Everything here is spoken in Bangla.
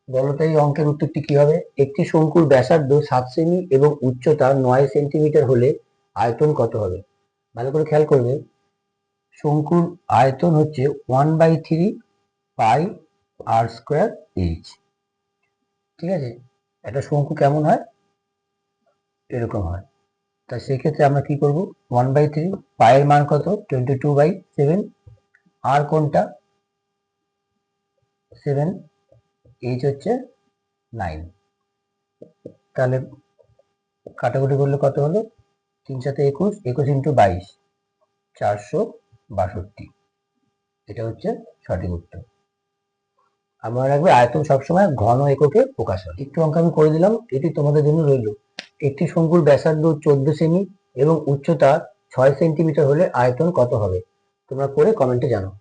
বলো তো এই অঙ্কের উত্তরটি কি হবে? একটি শঙ্কুর ব্যাসার্ধ 7 সেমি এবং উচ্চতা 9 সেন্টিমিটার হলে আয়তন কত হবে? ভালো করে খেয়াল করবে। শঙ্কুর আয়তন হচ্ছে 1/3 পাই আর স্কোয়ার এইচ। ঠিক আছে, একটা শঙ্কু কেমন হয়? এরকম হয়। তা সেক্ষেত্রে আমরা কি করব? 1/3, পায়ের মান কত? 22/7, আর কোনটা? 7, এইচ হচ্ছে 9। তাহলে কাটাকুটি করলে কত হলো? 3 7 21, 21 ইন্টু 22, 462। এটা হচ্ছে সঠিক উত্তর। আমরা রাখবে আয়তন সবসময় ঘন এককে প্রকাশ হয়। একটু অঙ্ক আমি করে দিলাম, এটি তোমাদের জন্য রইল। একটি শঙ্কুর ব্যাসার্ধ 14 সেমি এবং উচ্চতা 6 সেন্টিমিটার হলে আয়তন কত হবে? তোমরা করে কমেন্টে জানাও।